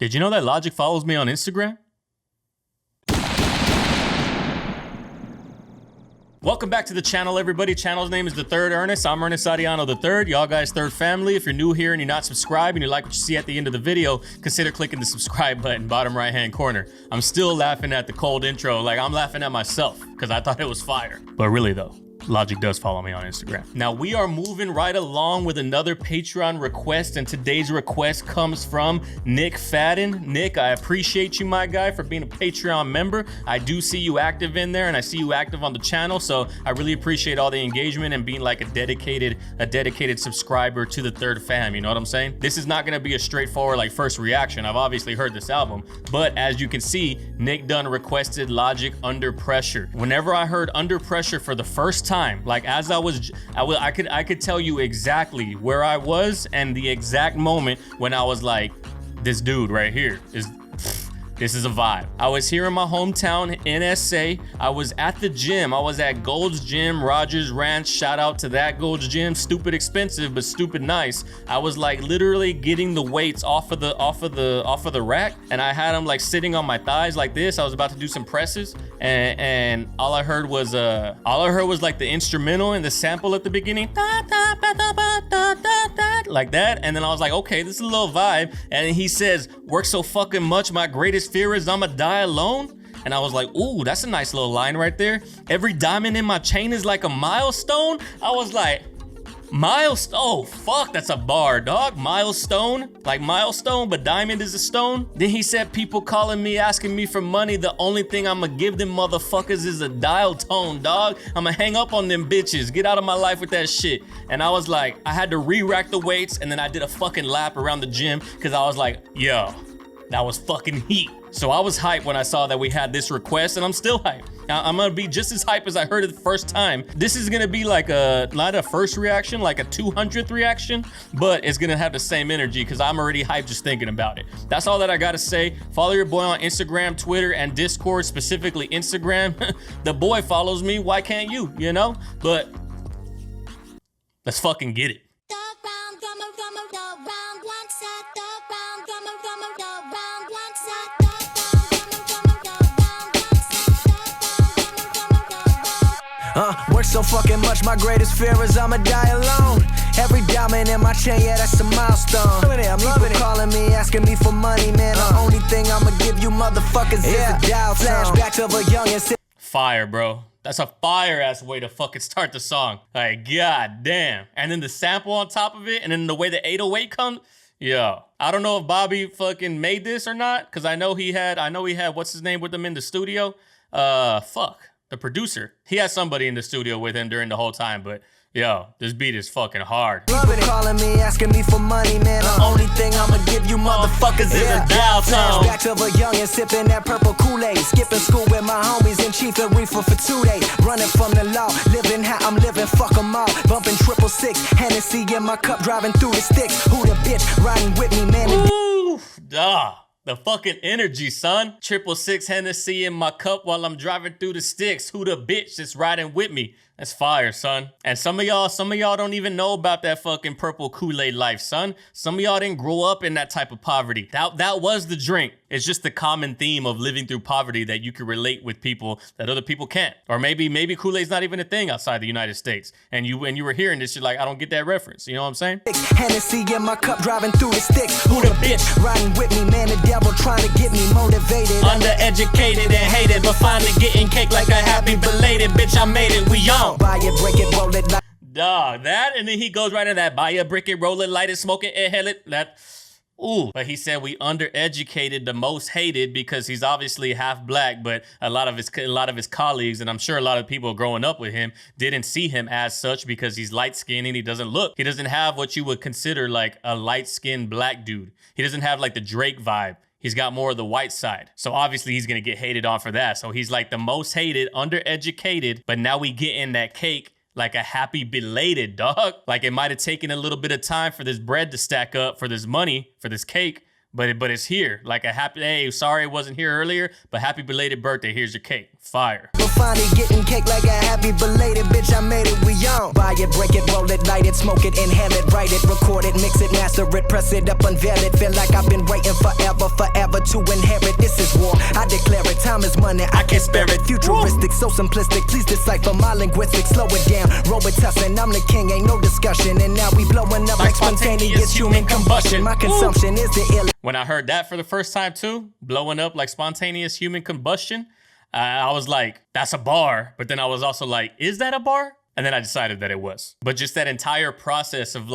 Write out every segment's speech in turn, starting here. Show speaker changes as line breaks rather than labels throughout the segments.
Did you know that Logic follows me on Instagram? Welcome back to the channel, everybody. Channel's name is TheThirdErnest. I'm Ernest Ariano III, y'all guys' third family. If you're new here and you're not subscribed and you like what you see at the end of the video, consider clicking the subscribe button, bottom right-hand corner. I'm still laughing at the cold intro, like I'm laughing at myself because I thought it was fire. But really though, Logic does follow me on Instagram. Now we are moving right along with another Patreon request, and today's request comes from Nick Fadden. Nick, I appreciate you, my guy, for being a Patreon member. I do see you active in there, and I see you active on the channel, so I really appreciate all the engagement and being like a dedicated subscriber to the third fam, you know what I'm saying? This is not gonna be a straightforward like first reaction. I've obviously heard this album, but as you can see, Nick done requested Logic Under Pressure. Whenever I heard Under Pressure for the first time, like as I could tell you exactly where I was and the exact moment when I was like, this dude right here this is a vibe. I was here in my hometown in SA. I was at the gym. I was at Gold's Gym, Rogers Ranch. Shout out to that Gold's Gym. Stupid expensive, but stupid nice. I was like literally getting the weights off of the rack, and I had them like sitting on my thighs like this. I was about to do some presses, and all I heard was like the instrumental and the sample at the beginning, like that. And then I was like, okay, this is a little vibe. And then he says, work so fucking much, my greatest fear is I'ma die alone. And I was like, ooh, that's a nice little line right there. Every diamond in my chain is like a milestone. I was like, milestone? Oh, fuck, that's a bar, dog. Milestone, like milestone, but diamond is a stone. Then he said, people calling me, asking me for money. The only thing I'ma give them motherfuckers is a dial tone, dog. I'ma hang up on them bitches. Get out of my life with that shit. And I was like, I had to re-rack the weights, and then I did a fucking lap around the gym because I was like, yo, that was fucking heat. So I was hyped when I saw that we had this request, and I'm still hyped. Now, I'm gonna be just as hyped as I heard it the first time. This is gonna be like not a first reaction, like a 200th reaction, but it's gonna have the same energy because I'm already hyped just thinking about it. That's all that I gotta say. Follow your boy on Instagram, Twitter, and Discord, specifically Instagram. The boy follows me, why can't you, you know? But let's fucking get it.
Work so fucking much, my greatest fear is I'ma die alone. Every diamond in my chain, yeah, that's a milestone. I'm loving it. Calling me, asking me for money, man. The only thing I'ma give you motherfuckers is a dial tone. Flashbacks of a youngin'.
Fire, bro. That's a fire-ass way to fucking start the song. Like, god damn. And then the sample on top of it, and then the way the 808 comes. Yo, I don't know if Bobby fucking made this or not, because I know he had, what's his name with him in the studio? The producer. He had somebody in the studio with him during the whole time, but yo, this beat is fucking hard.
Loving it. Calling me, asking me for money, man. The only thing I'ma give you motherfuckers is a dial tone. Flashbacks of a youngin' sipping that purple Kool-Aid. Skipping school with my homies and chief and reefer for 2 days. Running from the law, living how I'm living, fuck 'em all. Bumping 666, Hennessy in my cup, driving through the sticks. Who the bitch riding with me, man?
Ooh, duh. The fucking energy, son. 666 Hennessy in my cup while I'm driving through the sticks. Who the bitch that's riding with me? That's fire, son. And some of y'all don't even know about that fucking purple Kool-Aid life, son. Some of y'all didn't grow up in that type of poverty. That was the drink. It's just the common theme of living through poverty that you can relate with people that other people can't. Or maybe Kool-Aid's not even a thing outside the United States. And you were hearing this shit like, I don't get that reference. You know what I'm saying?
Hennessy in my cup, driving through the sticks. Who the bitch riding with me, man? The devil trying to get me motivated.
Undereducated and hated, but finally getting cake like a happy belated. Bitch, I made it, we on.
Buy it, break it, roll it like
dog, that, and then he goes right into that, buy a brick it, roll it, light it, smoke it, inhale it, that, ooh. But he said we undereducated the most hated because he's obviously half black, but a lot of his colleagues, and I'm sure a lot of people growing up with him didn't see him as such because he's light-skinned and he doesn't have what you would consider like a light-skinned black dude. He doesn't have like the Drake vibe. He's got more of the white side. So obviously he's gonna get hated on for that. So he's like the most hated, undereducated, but now we get in that cake like a happy belated, dog. Like it might have taken a little bit of time for this bread to stack up, for this money, for this cake, but it's here. Like a happy, hey, sorry it wasn't here earlier, but happy belated birthday, here's your cake. Fire.
we're finally getting cake like a happy belated bitch. I made it, we on. Buy it, break it, roll it. light it, smoke it, inhale it, write it, record it, mix it, master it, press it up, unveil it. Feel like I've been waiting forever to inherit. This is war, I declare it. Time is money, I can't spare it. Futuristic, so simplistic, please decipher my linguistics. Slow it down, Robitussin, I'm the king, ain't no discussion. And now we blowing up like spontaneous human combustion. My consumption is the ill.
When I heard that for the first time too, blowing up like spontaneous human combustion, I was like, that's a bar. But then I was also like, is that a bar? And then I decided that it was. But just that entire process of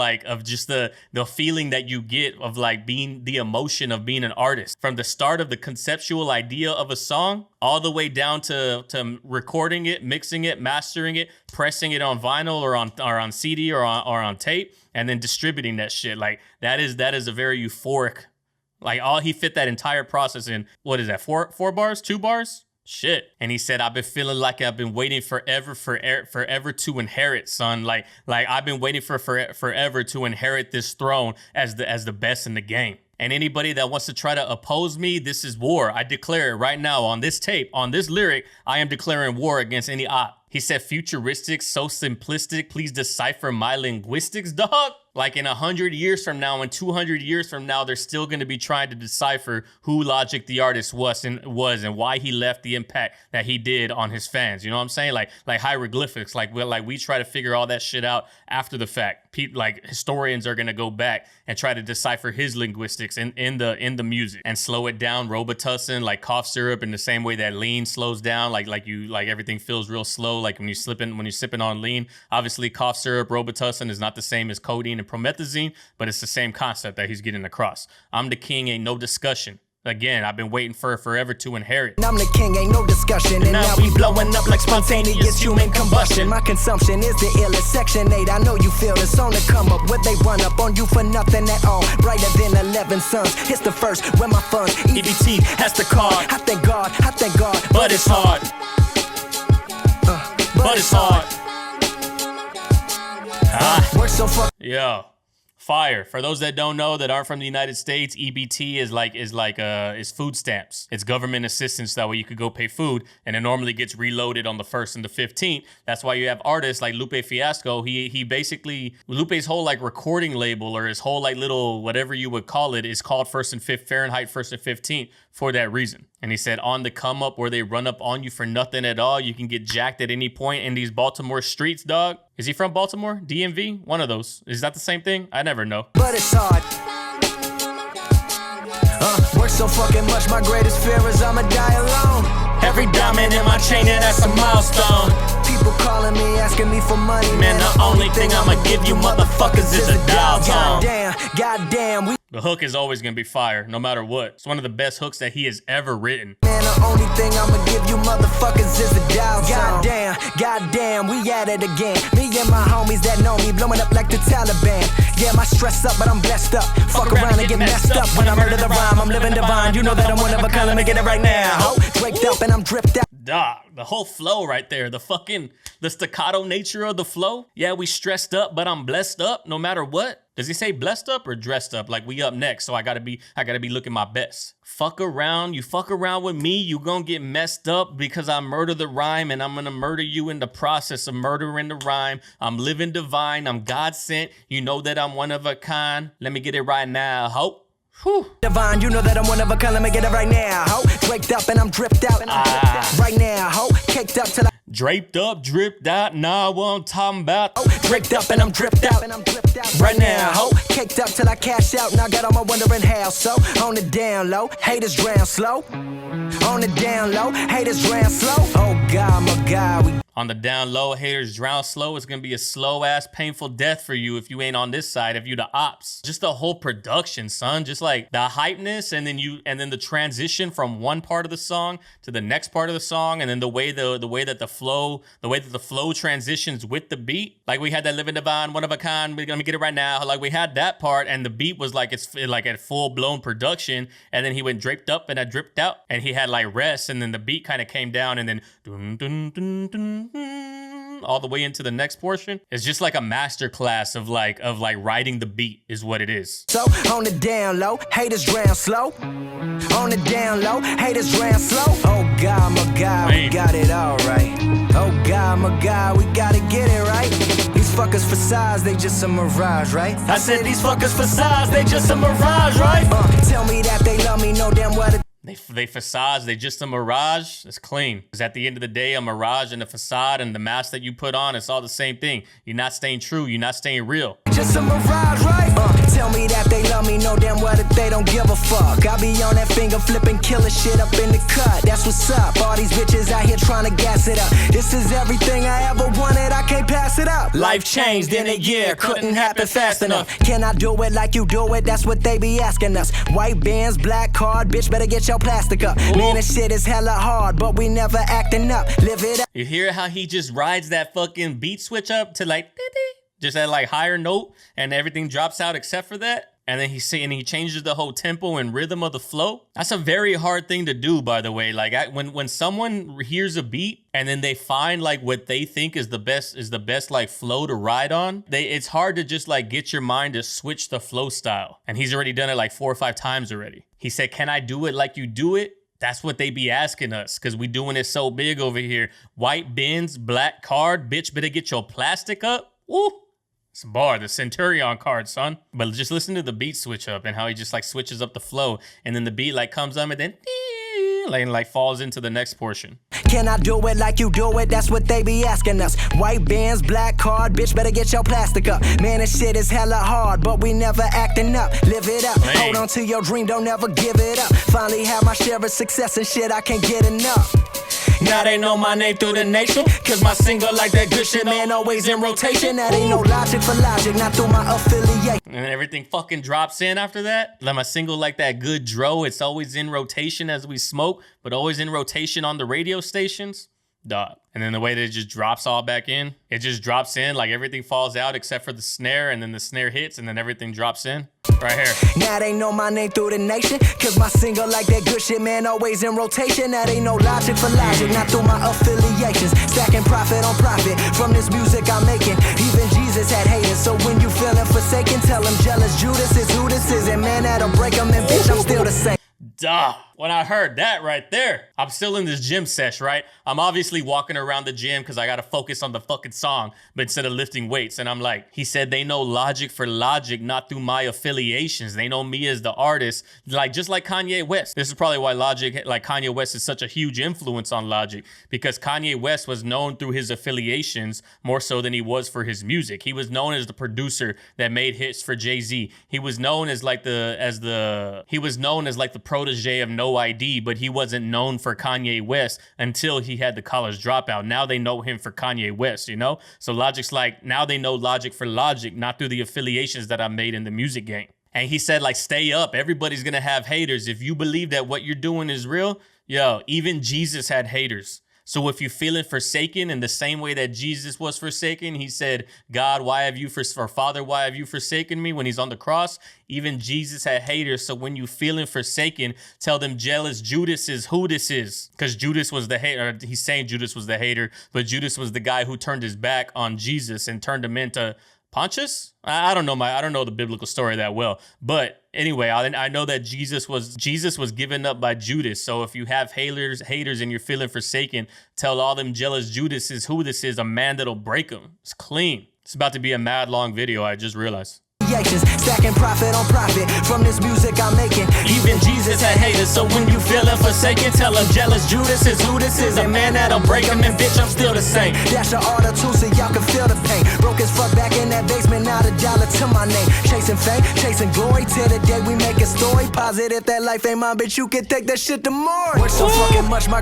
just the feeling that you get of like being the emotion of being an artist, from the start of the conceptual idea of a song all the way down to recording it, mixing it, mastering it, pressing it on vinyl or on CD or on tape, and then distributing that shit. Like that is a very euphoric, like he fit that entire process in, what is that, four bars, 2 bars? Shit. And he said, I've been feeling like I've been waiting forever to inherit, son. Like I've been waiting forever to inherit this throne as the best in the game. And anybody that wants to try to oppose me, this is war. I declare it right now on this tape, on this lyric, I am declaring war against any op. He said, futuristic, so simplistic, please decipher my linguistics, dog. Like in 100 years from now and 200 years from now, they're still going to be trying to decipher who Logic the artist was and why he left the impact that he did on his fans. You know what I'm saying? Like hieroglyphics. Like we try to figure all that shit out after the fact. Like historians are going to go back and try to decipher his linguistics in the music and slow it down. Robitussin, like cough syrup, in the same way that lean slows down. Like everything feels real slow. Like when you're sipping on lean, obviously cough syrup, Robitussin is not the same as codeine and promethazine, but it's the same concept that he's getting across. I'm the king, ain't no discussion. Again, I've been waiting forever to inherit.
I'm the king, ain't no discussion. And now we blowing up like spontaneous human combustion. My consumption is the illest. Section 8, I know you feel this on the come up. Where they run up on you for nothing at all. Brighter than 11 suns. It's the first where my funds.
EBT has the card.
I thank God.
But it's hard. But it's hard.
Work so fuck.
Yo. Fire. For those that don't know, that aren't from the United States, EBT is food stamps. It's government assistance. That way you could go pay food, and it normally gets reloaded on the 1st and the 15th. That's why you have artists like Lupe Fiasco. He basically, Lupe's whole like recording label, or his whole like little whatever you would call it, is called Fahrenheit 1st and 15th for that reason. And he said, on the come up where they run up on you for nothing at all, you can get jacked at any point in these Baltimore streets, dog. Is he from Baltimore? DMV? One of those. Is that the same thing? I never know.
But it's hard. Work so fucking much, my greatest fear is I'ma die alone.
Every diamond in my chain, yeah, that's a milestone.
People calling me, asking me for money.
Man, the only thing I'ma give you motherfuckers is a dial tone.
Goddamn, we.
The hook is always gonna be fire, no matter what. It's one of the best hooks that he has ever written.
Man, the only thing I'ma give you motherfuckers is a dial tone. Goddamn, we at it again. Me and my homies that know me, blowing up like the Taliban. Yeah, my stress up, but I'm blessed up. Fuck around and get messed up. When I murder the rhyme, I'm living divine. You know that I'm one of a kind, let me get it right now. Draped up and I'm dripped out.
Dog, the whole flow right there, the staccato nature of the flow. Yeah, we stressed up, but I'm blessed up no matter what. Does he say blessed up or dressed up? Like we up next, so I gotta be looking my best. You fuck around with me, you gonna get messed up because I murder the rhyme, and I'm gonna murder you in the process of murdering the rhyme. I'm living divine, I'm God sent. You know that I'm one of a kind. Let me get it right now, hope. Whew.
Divine, you know that I'm one of a kind, let me get it right now, ho. Draped up and I'm dripped out, right now, ho. Caked up till I
draped up, dripped out, nah, what I'm talking about.
Draped up and I'm dripped out, right now, ho. Caked up till I cash out, now got all my wondering how. So, on the down low, haters drown slow. On the down low, haters drown slow. Oh God, my God, we.
On the down low, haters drown slow. It's gonna be a slow ass painful death for you if you ain't on this side, if you the ops. Just the whole production, son. Just like the hypeness, and then the transition from one part of the song to the next part of the song, and then the way that the flow transitions with the beat. Like we had that Living Divine, One of a Kind, we're gonna get it right now. Like we had that part, and the beat was like it's like at full blown production, and then he went draped up and I dripped out, and he had like rest, and then the beat kind of came down, and then dun, dun, dun, dun, all the way into the next portion is just like a master class of like writing the beat is what it is.
So on the down low, haters drown slow. On the down low, haters drown slow. Oh God, my God, we got it all right. Oh God, my God, we gotta get it right. These fuckers facades, they just a mirage, right?
I said these fuckers facades, they just a mirage, right?
Tell me that they love me, know damn well.
They facades, they just a mirage. It's clean. Because at the end of the day, a mirage and a facade and the mask that you put on, it's all the same thing. You're not staying true. You're not staying real.
Just a mirage, right? Tell me that they love me, know damn well that they don't give a fuck. I be on that finger flipping killer shit up in the cut. That's what's up. All these bitches out here trying to gas it up. This is everything I ever wanted. I can't pass it up. Life changed in a year. Couldn't happen fast enough. Can I do it like you do it? That's what they be asking us. White bands, black card, bitch, better get your plastic up. Ooh. Man, this shit is hella hard, but we never acting up. Live it up.
You hear how he just rides that fucking beat switch up to like just at like higher note, and everything drops out except for that. And then he changes the whole tempo and rhythm of the flow. That's a very hard thing to do, by the way. Like when someone hears a beat and then they find like what they think is the best like flow to ride on, it's hard to just like get your mind to switch the flow style. And he's already done it like 4 or 5 times already. He said, "Can I do it like you do it?" That's what they be asking us, because we doing it so big over here. White bins, black card, bitch, better get your plastic up. Woo. It's a bar, the Centurion card, son. But just listen to the beat switch up and how he just like switches up the flow, and then the beat like comes up and then like falls into the next portion.
Can I do it like you do it? That's what they be asking us. White bands, black card, bitch, better get your plastic up. Man, this shit is hella hard, but we never acting up. Live it up. Hey. Hold on to your dream, don't ever give it up. Finally have my share of success and shit, I can't get enough. Now they know my name through the nation, cause my single like that good shit, man, always in rotation. That ain't no logic for logic, not through my affiliate.
And everything fucking drops in after that. Like my single like that good dro, it's always in rotation as we smoke, but always in rotation on the radio stations. Dog. And then the way that it just drops all back in, it just drops in, like everything falls out except for the snare, and then the snare hits, and then everything drops in. Right here.
Now they know my name through the nation, cause my single like that good shit, man, always in rotation. That ain't no logic for logic, not through my affiliations. Stacking profit on profit from this music I'm making. Even Jesus had haters, so when you feeling forsaken, tell him jealous Judas is who this is, and man, that'll break him, and bitch, I'm still the same.
Duh. When I heard that right there, I'm still in this gym sesh, right? I'm obviously walking around the gym because I got to focus on the fucking song, but instead of lifting weights. And I'm like, he said they know logic for logic, not through my affiliations. They know me as the artist, like just like Kanye West. This is probably why Kanye West is such a huge influence on Logic, because Kanye West was known through his affiliations more so than he was for his music. He was known as the producer that made hits for Jay-Z. He was known as like the protege of No ID, but he wasn't known for Kanye West until he had the college dropout. Now they know him for Kanye West, you know? So Logic's like, now they know Logic for logic, not through the affiliations that I made in the music game. And he said, like, stay up. Everybody's gonna have haters. If you believe that what you're doing is real, yo, even Jesus had haters. So if you're feeling forsaken in the same way that Jesus was forsaken, he said, God, Father, why have you forsaken me, when he's on the cross? Even Jesus had haters. So when you feeling forsaken, tell them jealous Judas is who this is. Because Judas was the hater. He's saying Judas was the hater, but Judas was the guy who turned his back on Jesus and turned him into Pontius? I don't know the biblical story that well, but anyway, I know that Jesus was given up by Judas. So if you have haters and you're feeling forsaken, tell all them jealous Judas is who this is, a man that'll break them. It's clean. It's about to be a mad long video, I just realized.
Stacking profit on profit from this music I'm making.
Even Jesus had haters, so when you feeling forsaken, tell him jealous Judas is who this is, a man that'll break him, and bitch, I'm still the same.
Dash your order too so y'all can feel the pain. Broke as fuck back in that basement, not $1 to my name. Chasing fame, chasing glory, till the day we make a story. Positive that life ain't mine, bitch, you can take that shit to more. Work so fucking much, my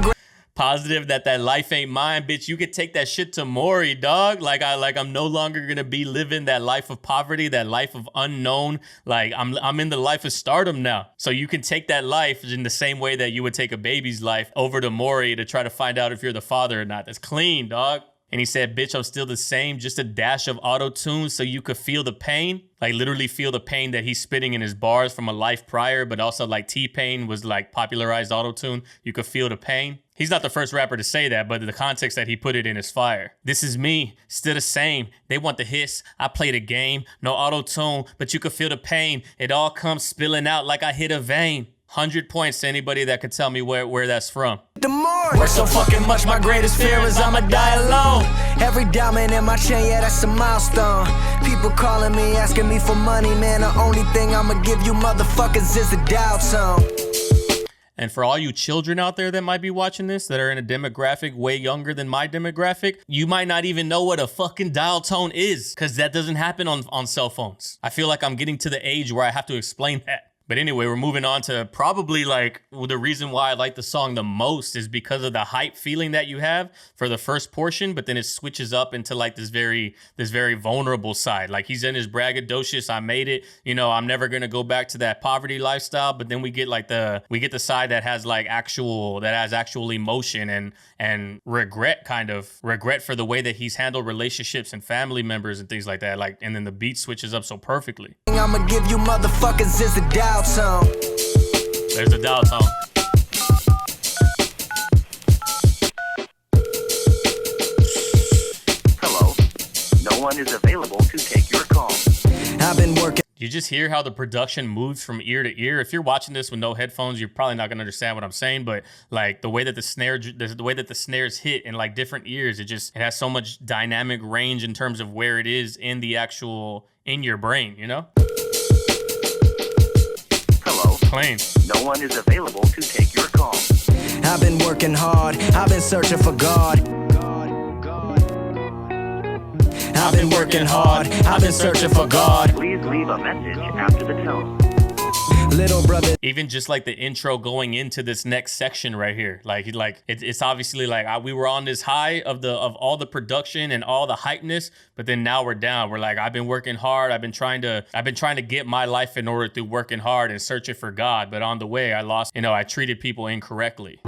Positive that life ain't mine, bitch. You could take that shit to Maury, dog. I'm no longer gonna be living that life of poverty, that life of unknown. Like I'm in the life of stardom now. So you can take that life in the same way that you would take a baby's life over to Maury to try to find out if you're the father or not. That's clean, dog. And he said, bitch, I'm still the same, just a dash of auto-tune so you could feel the pain. Like literally feel the pain that he's spitting in his bars from a life prior, but also like T-Pain was like popularized auto-tune. You could feel the pain. He's not the first rapper to say that, but the context that he put it in is fire. This is me, still the same. They want the hiss, I play the game. No auto-tune, but you can feel the pain. It all comes spilling out like I hit a vein. 100 points to anybody that could tell me where that's from.
Work so fucking much, my greatest fear is I'ma die alone. Every diamond in my chain, yeah, that's a milestone. People calling me, asking me for money, man. The only thing I'ma give you motherfuckers is a dial tone.
And for all you children out there that might be watching this, that are in a demographic way younger than my demographic, you might not even know what a fucking dial tone is, because that doesn't happen on cell phones. I feel like I'm getting to the age where I have to explain that. But anyway, we're moving on to probably like the reason why I like the song the most is because of the hype feeling that you have for the first portion, but then it switches up into like this very vulnerable side. Like he's in his braggadocious, I made it, you know, I'm never gonna go back to that poverty lifestyle. But then we get the side that has like actual emotion and regret for the way that he's handled relationships and family members and things like that. Like, and then the beat switches up so perfectly.
I'ma give you motherfuckers is a dial tone.
There's the dial tone.
Hello. No one is available to take your call.
I've been working.
You just hear how the production moves from ear to ear. If you're watching this with no headphones, you're probably not gonna understand what I'm saying. But like the way that the snares hit in like different ears, it has so much dynamic range in terms of where it is in your brain, you know?
Hello.
Clean.
No one is available to take your call.
I've been working hard. I've been searching for God. I've been working hard. I've been searching for God.
Please leave a message after the tone.
Little brother.
Even just like the intro going into this next section right here, it's obviously like we were on this high of all the production and all the hypeness, but then now we're down. We're like, I've been working hard. I've been trying to get my life in order through working hard and searching for God. But on the way, I treated people incorrectly.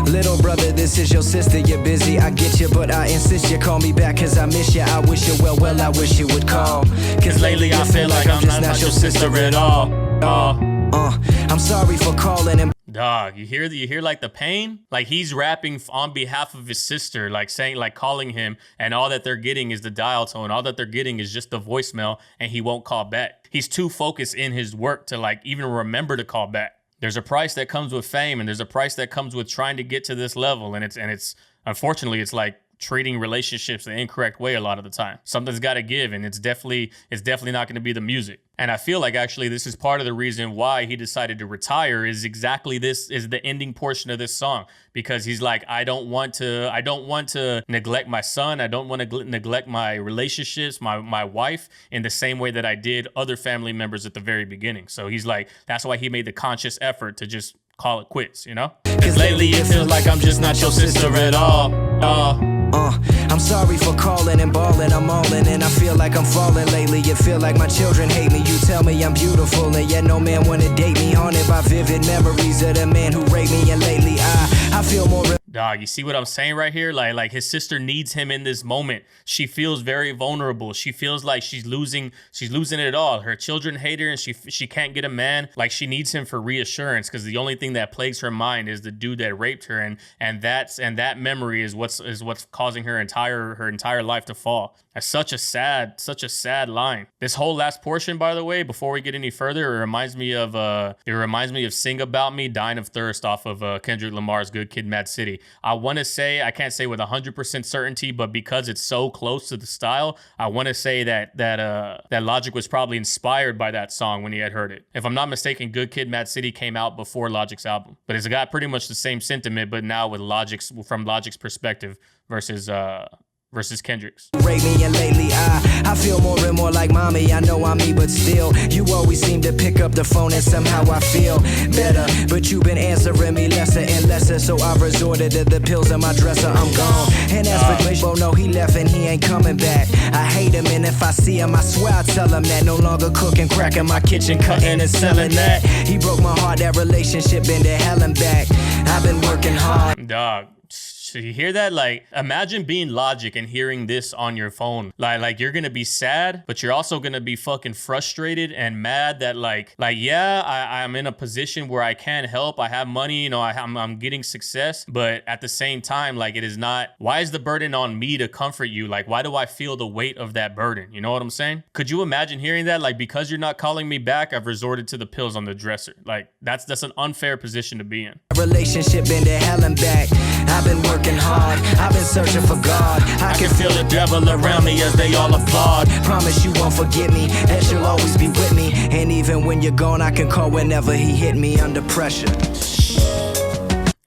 Little brother, this is your sister, you're busy, I get you, but I insist you call me back, cause I miss you, I wish you well, I wish you would call. Cause lately I feel like I'm just not your sister at all. I'm sorry for calling him.
Dog, you hear like the pain? Like he's rapping on behalf of his sister, like saying, like calling him, and all that they're getting is the dial tone. All that they're getting is just the voicemail, and he won't call back. He's too focused in his work to like even remember to call back. There's a price that comes with fame, and there's a price that comes with trying to get to this level. And it's unfortunately, it's like treating relationships the incorrect way a lot of the time. Something's got to give, and it's definitely not going to be the music. And I feel like actually this is part of the reason why he decided to retire is exactly this is the ending portion of this song, because he's like, I don't want to neglect my son. I don't want to neglect my relationships, my wife in the same way that I did other family members at the very beginning. So he's like, that's why he made the conscious effort to just call it quits, you know? Cause lately it feels like I'm just not your sister at all.
I'm sorry for calling and balling, I'm all in, and I feel like I'm falling lately. You feel like my children hate me. You tell me I'm beautiful, and yet no man wanna date me. Haunted by vivid memories of the man who raped me, and lately I feel more.
Dog, you see what I'm saying right here? Like his sister needs him in this moment. She feels very vulnerable. She feels like she's losing it all. Her children hate her, and she can't get a man. Like she needs him for reassurance, because the only thing that plagues her mind is the dude that raped her, and that memory is what's causing her entire life to fall. That's such a sad line. This whole last portion, by the way, before we get any further, it reminds me of "Sing About Me," "Dying of Thirst" off of Kendrick Lamar's "Good Kid, Mad City." I want to say, I can't say with 100% certainty, but because it's so close to the style, I want to say that Logic was probably inspired by that song when he had heard it. If I'm not mistaken, "Good Kid, Mad City" came out before Logic's album, but it's got pretty much the same sentiment, but now with from Logic's perspective versus Kendrick's.
Rate me, and lately I feel more and more like mommy. I know I'm me, but still you always seem to pick up the phone, and somehow I feel better. But you've been answering me lesser and lesser, so I've resorted to the pills in my dresser. I'm gone. And as for Glitch, no, he left and he ain't coming back. I hate him, and if I see him, I swear I tell him that. No longer cooking crack in my kitchen, cutting and selling that. He broke my heart, that relationship been to hell and back. I've been working hard.
Dog. You hear that? Like, imagine being Logic and hearing this on your phone. Like you're gonna be sad, but you're also gonna be fucking frustrated and mad that yeah, I'm in a position where I can help. I have money, you know, I'm getting success, but at the same time, like, it is not. Why is the burden on me to comfort you? Like, why do I feel the weight of that burden? You know what I'm saying? Could you imagine hearing that? Like, because you're not calling me back, I've resorted to the pills on the dresser. Like, that's an unfair position to be in.
Relationship been to hell and back. I've been working hard, I've been searching for God. I can feel the devil around me as they all applaud. Promise you won't forget me, that you'll always be with me. And even when you're gone, I can call whenever he hit me under pressure.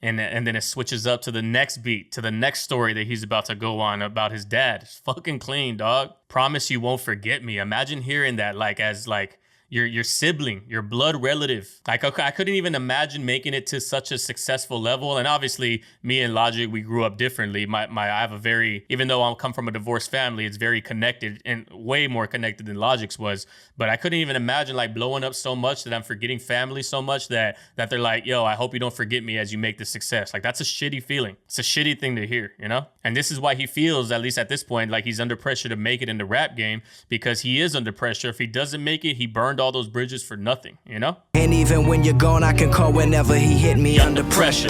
And then it switches up to the next beat, to the next story that he's about to go on about his dad. It's fucking clean, dog. Promise you won't forget me. Imagine hearing that, like, as like your sibling, your blood relative. Like, I couldn't even imagine making it to such a successful level. And obviously, me and Logic, we grew up differently. I have a very, even though I come from a divorced family, it's very connected and way more connected than Logic's was. But I couldn't even imagine like blowing up so much that I'm forgetting family so much that they're like, yo, I hope you don't forget me as you make the success. Like, that's a shitty feeling. It's a shitty thing to hear, you know? And this is why he feels, at least at this point, like he's under pressure to make it in the rap game, because he is under pressure. If he doesn't make it, he burned all those bridges for nothing, you know?
And even when you're gone, I can call whenever he hit me under pressure.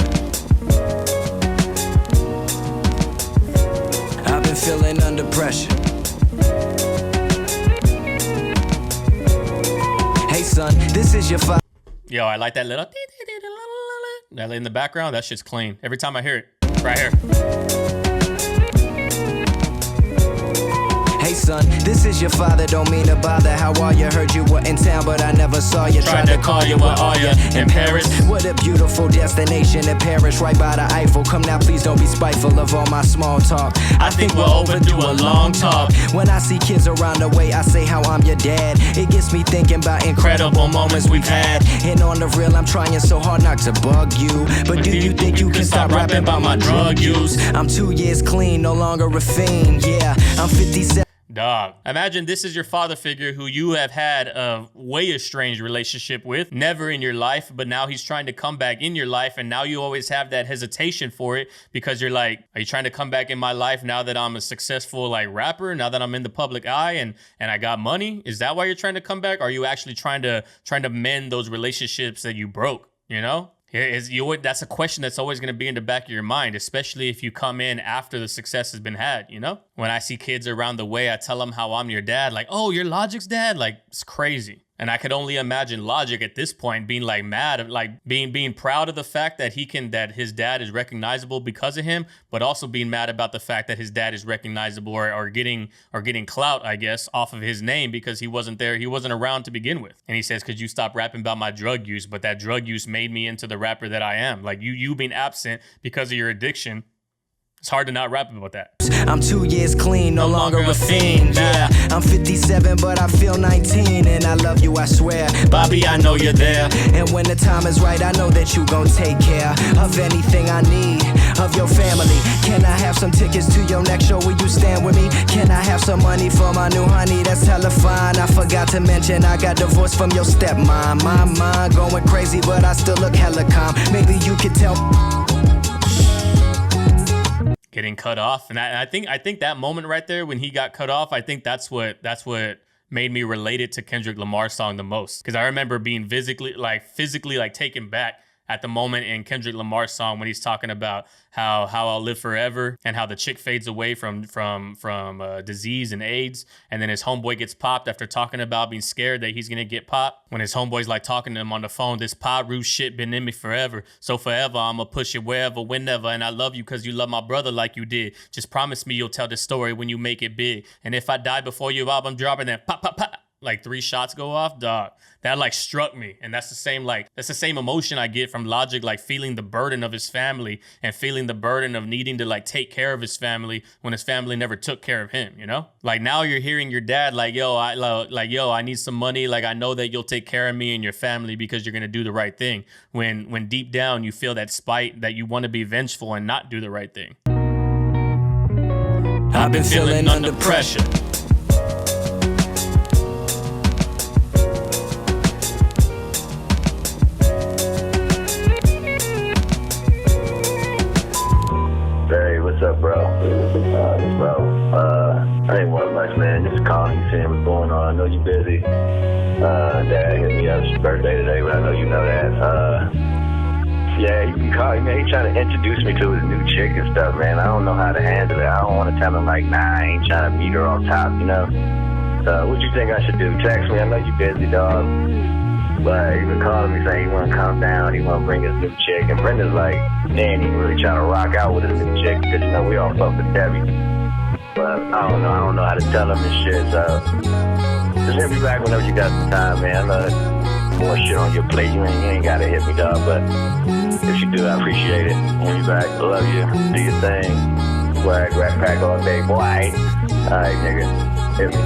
I've been feeling under pressure. Hey son, this is your father.
Yo, I like that little that in the background. That shit's clean. Every time I hear it, right here.
Hey son, this is your father, don't mean to bother. How are you? Heard you were in town, but I never saw you.
Tried to call you, where are you? In Paris?
What a beautiful destination in Paris, right by the Eiffel. Come now, please don't be spiteful of all my small talk.
I think we'll overdue a long talk.
When I see kids around the way, I say how I'm your dad. It gets me thinking about incredible moments we've had. And on the real, I'm trying so hard not to bug you. But do you think you can stop rapping about my drug use? I'm 2 years clean, no longer a fiend. Yeah, I'm 57.
Dog, imagine this is your father figure who you have had a way estranged relationship with, never in your life, but now he's trying to come back in your life, and now you always have that hesitation for it because you're like, are you trying to come back in my life now that I'm a successful like rapper, now that I'm in the public eye and I got money? Is that why you're trying to come back? Or are you actually trying to mend those relationships that you broke, you know? That's a question that's always going to be in the back of your mind, especially if you come in after the success has been had, you know? When I see kids around the way, I tell them how I'm your dad. Like, oh, you're Logic's dad? Like, it's crazy. And I could only imagine Logic at this point being like mad, like being proud of the fact that that his dad is recognizable because of him, but also being mad about the fact that his dad is recognizable or getting clout, I guess, off of his name because he wasn't there. He wasn't around to begin with. And he says, could you stop rapping about my drug use? But that drug use made me into the rapper that I am. Like you being absent because of your addiction. It's hard to not rap about that.
I'm 2 years clean, no longer a fiend. Yeah, I'm 57, but I feel 19, and I love you, I swear.
Bobby, I know you're there.
And when the time is right, I know that you gon' take care of anything I need, of your family. Can I have some tickets to your next show? Will you stand with me? Can I have some money for my new honey? That's hella fine. I forgot to mention I got divorced from your stepmom. My mind going crazy, but I still look hella calm. Maybe you could tell.
Getting cut off, and I think that moment right there when he got cut off, I think that's what made me relate it to Kendrick Lamar's song the most, because I remember being physically taken back at the moment in Kendrick Lamar's song when he's talking about how I'll live forever and how the chick fades away from disease and AIDS, and then his homeboy gets popped after talking about being scared that he's gonna get popped. When his homeboy's like talking to him on the phone, this Pyru shit been in me forever, so forever I'ma push it wherever, whenever, and I love you because you love my brother like you did. Just promise me you'll tell the story when you make it big, and if I die before your album dropping, then pop pop pop. Like 3 shots go off, dog. That like struck me. And that's the same emotion I get from Logic, like feeling the burden of his family and feeling the burden of needing to like take care of his family when his family never took care of him, you know? Like now you're hearing your dad like, yo, I need some money. Like I know that you'll take care of me and your family because you're gonna do the right thing. When deep down you feel that spite that you want to be vengeful and not do the right thing.
I've been feeling under pressure.
Very
calling you, seeing what's going on. I know you're busy. Dad hit me up. It's his birthday today, but I know you know that. Yeah, you can call him, man. He trying to introduce me to his new chick and stuff, man. I don't know how to handle it. I don't want to tell him, like, nah, I ain't trying to meet her off top, you know? So what you think I should do? Text me. I know you're busy, dog. But he been calling me saying he want to come down. He want to bring his new chick. And Brenda's like, man, he really trying to rock out with his new chick because, you know, we all fuck with Debbie. But I don't know how to tell him this shit. So just hit me back whenever you got some time, man. I know more shit on your plate. You ain't got to hit me, dog. But if you do, I appreciate it. Hit me back. I love you. Do your thing. Swag, rap pack all day, boy. All right, nigga. Hit me.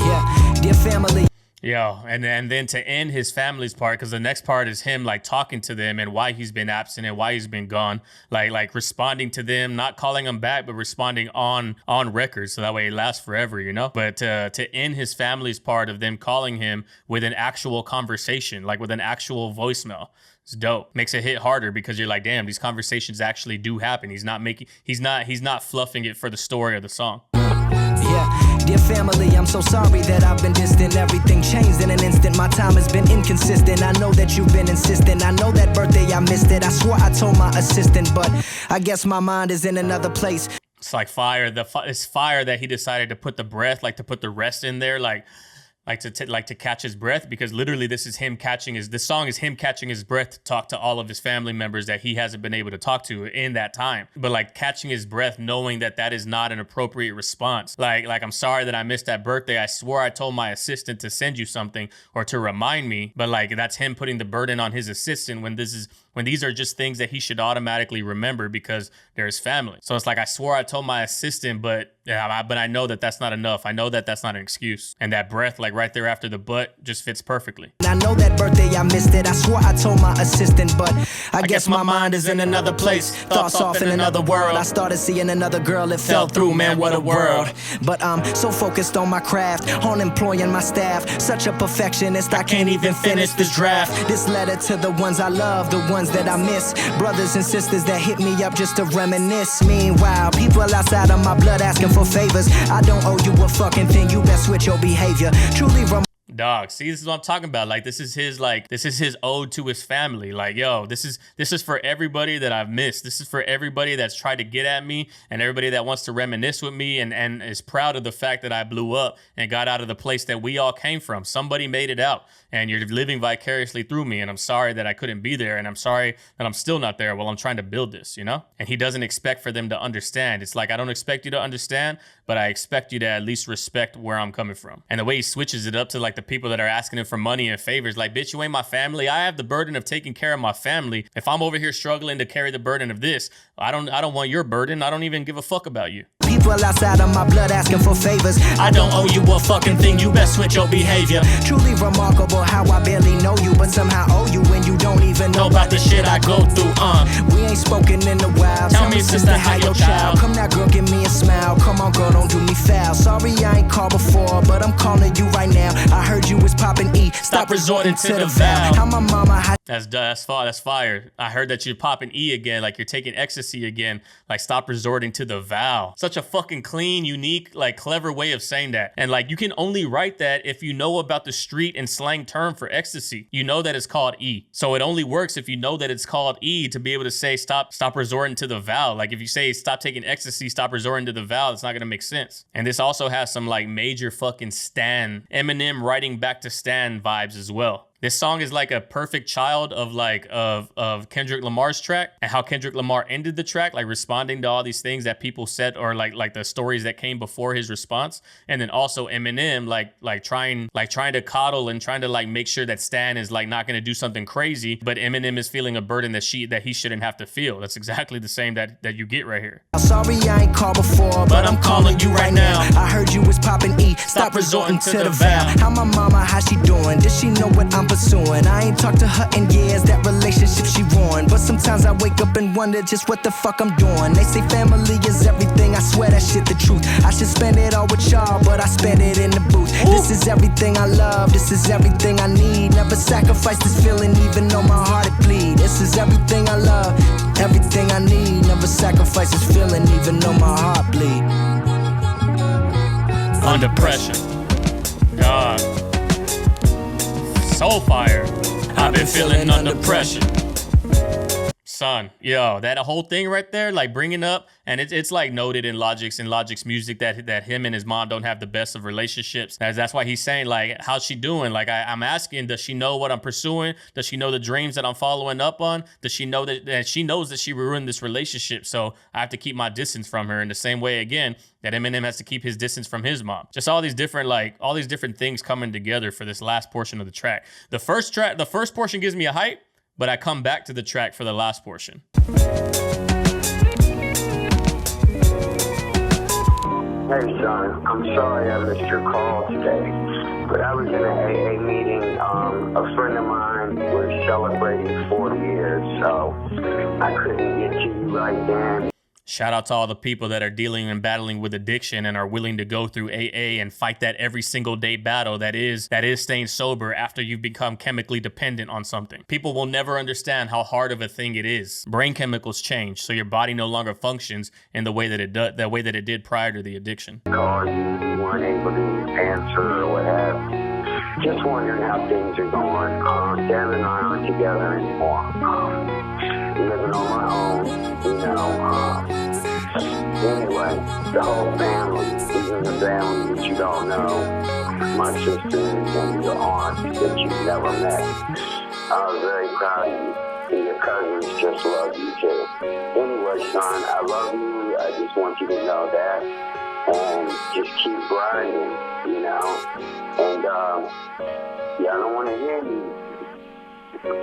Yeah, dear family.
Yo, and then to end his family's part, because the next part is him like talking to them and why he's been absent and why he's been gone, like responding to them, not calling them back, but responding on record, so that way it lasts forever, you know. But to end his family's part of them calling him with an actual conversation, like with an actual voicemail, it's dope. Makes it hit harder because you're like, damn, these conversations actually do happen. He's not fluffing it for the story of the song.
Yeah, dear family, I'm so sorry that I've been distant. Everything changed in an instant. My time has been inconsistent. I know that you've been insistent. I know that birthday I missed it. I swore I told my assistant, but I guess my mind is in another place.
It's like fire. It's fire that he decided to put the breath, like to put the rest in there, like to catch his breath, because literally this song is him catching his breath to talk to all of his family members that he hasn't been able to talk to in that time. But like catching his breath, knowing that is not an appropriate response. Like I'm sorry that I missed that birthday. I swore I told my assistant to send you something or to remind me. But like that's him putting the burden on his assistant when these are just things that he should automatically remember because they're his family. So it's like, I swore I told my assistant, but I know that that's not enough. I know that that's not an excuse. And that breath, like right there after the but, just fits perfectly.
I know that birthday I missed it. I swore I told my assistant, but I guess my mind is in another place. Thoughts off in another world. I started seeing another girl. It fell through, man, what a world. But I'm so focused on my craft, on employing my staff. Such a perfectionist, I can't even finish this draft. This letter to the ones I love, the ones that I miss, brothers and sisters that hit me up just to reminisce. Meanwhile, people outside of my blood asking for favors. I don't owe you a fucking thing. You best switch your behavior. Truly
Dog, see, this is what I'm talking about. Like, this is his ode to his family. Like, yo, this is for everybody that I've missed. This is for everybody that's tried to get at me and everybody that wants to reminisce with me and is proud of the fact that I blew up and got out of the place that we all came from. Somebody made it out and you're living vicariously through me. And I'm sorry that I couldn't be there. And I'm sorry that I'm still not there while I'm trying to build this, you know? And he doesn't expect for them to understand. It's like, I don't expect you to understand, but I expect you to at least respect where I'm coming from. And the way he switches it up to like the people that are asking him for money and favors, like, bitch, you ain't my family. I have the burden of taking care of my family. If I'm over here struggling to carry the burden of this, I don't want your burden. I don't even give a fuck about you.
People outside of my blood asking for favors.
I don't owe you a fucking thing. You best switch your behavior.
Truly remarkable how I barely know you, but somehow owe you when you don't even know
about the shit I go through.
We ain't spoken in a while.
Tell me, sister, how your child.
Come now, girl, give me a smile. Come on, girl, don't do me foul. Sorry I ain't called before, but I'm calling you right now. I heard you was popping E.
Stop resorting to the vow.
How my mama.
That's fire. I heard that you're popping E again, like you're taking ecstasy again. Like, stop resorting to the vow. Such a fucking clean, unique, like clever way of saying that. And like, you can only write that if you know about the street and slang term for ecstasy. You know that it's called E. So it only works if you know that it's called E to be able to say stop resorting to the vow. Like if you say stop taking ecstasy, stop resorting to the vow, it's not gonna make sense. And this also has some like major fucking Stan, Eminem writing back to Stan vibes as well. This song is like a perfect child of Kendrick Lamar's track and how Kendrick Lamar ended the track, like responding to all these things that people said or like the stories that came before his response. And then also Eminem like trying to coddle and trying to like make sure that Stan is like not going to do something crazy, but Eminem is feeling a burden that he shouldn't have to feel. That's exactly the same that you get right here.
Sorry I ain't called before, but I'm calling you right now. I heard you was popping E. Stop resorting to the vow. How my mama, how she doing? Does she know what I'm pursuing? I ain't talked to her in years, that relationship she ruined. But sometimes I wake up and wonder just what the fuck I'm doing. They say family is everything, I swear that shit the truth. I should spend it all with y'all, but I spend it in the booth. This is everything I love, this is everything I need. Never sacrifice this feeling even though my heart it bleed. This is everything I love, everything I need. Never sacrifice this feeling even though my heart bleed.
Under pressure. God. Soul fire. I've been feeling under pressure. Son, yo, that whole thing right there, like bringing up, and it's like noted in Logic's music that him and his mom don't have the best of relationships. That's why he's saying, like, how's she doing? Like, I'm asking, does she know what I'm pursuing? Does she know the dreams that I'm following up on? Does she know that she knows that she ruined this relationship? So I have to keep my distance from her in the same way, again, that Eminem has to keep his distance from his mom. Just all these different things coming together for this last portion of the track. The first portion gives me a hype, but I come back to the track for the last portion.
Hey, son, I'm sorry I missed your call today, but I was in an AA meeting. A friend of mine was celebrating 40 years, so I couldn't get to you right then.
Shout out to all the people that are dealing and battling with addiction and are willing to go through AA and fight that every single day battle that is staying sober after you've become chemically dependent on something. People will never understand how hard of a thing it is. Brain chemicals change, so your body no longer functions in the way that it did prior to the addiction.
Call you weren't able to answer or what have you. Just wondering how things are going. Dan and I aren't together anymore. Living on my own, you know. Anyway, the whole family, even the family that you don't know, my sisters and your aunt that you've never met. I was very proud of you, and your cousins just love you too. Anyway, son, I love you. I just want you to know that, and just keep grinding, you know. And yeah, I don't want to hear you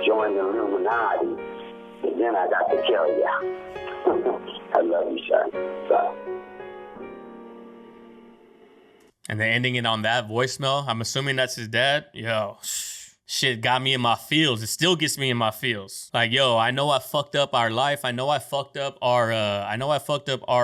join the Illuminati, and then I got to kill you. I love you, son. Bye.
And then ending it on that voicemail, I'm assuming that's his dad. Yo, shit got me in my feels. It still gets me in my feels. Like, yo, I know I fucked up our life. I know I fucked up our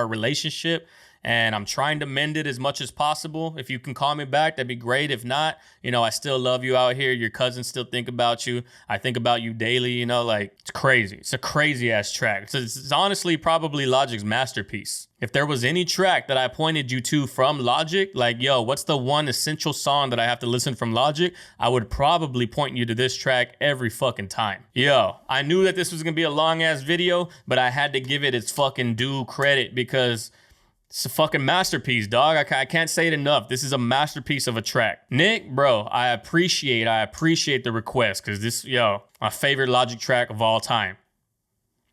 relationship. And I'm trying to mend it as much as possible. If you can call me back, that'd be great. If not, you know, I still love you out here. Your cousins still think about you. I think about you daily, you know, like, it's crazy. It's a crazy ass track. It's honestly probably Logic's masterpiece. If there was any track that I pointed you to from Logic, like, yo, what's the one essential song that I have to listen from Logic? I would probably point you to this track every fucking time. Yo, I knew that this was gonna be a long ass video, but I had to give it its fucking due credit because it's a fucking masterpiece, dog. I can't say it enough. This is a masterpiece of a track. Nick, bro, I appreciate the request because this, yo, my favorite Logic track of all time.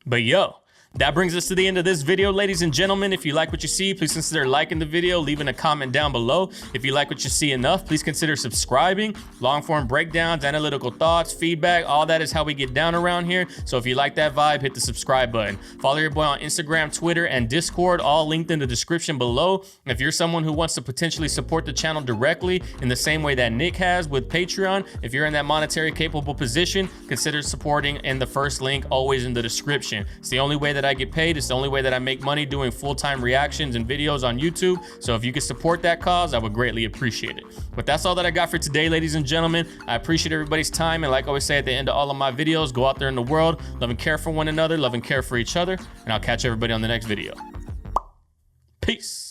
But yo, that brings us to the end of this video, ladies and gentlemen. If you like what you see, please consider liking the video, leaving a comment down below. If you like what you see enough, please consider subscribing. Long form breakdowns, analytical thoughts, feedback, all that is how we get down around here. So if you like that vibe, hit the subscribe button. Follow your boy on Instagram, Twitter, and Discord, all linked in the description below. If you're someone who wants to potentially support the channel directly in the same way that Nick has with Patreon, if you're in that monetary capable position, consider supporting in the first link, always in the description. It's the only way that I get paid. It's the only way that I make money doing full-time reactions and videos on YouTube. So if you could support that cause, I would greatly appreciate it. But that's all that I got for today, ladies and gentlemen. I appreciate everybody's time. And like I always say at the end of all of my videos, go out there in the world, love and care for one another, love and care for each other. And I'll catch everybody on the next video. Peace.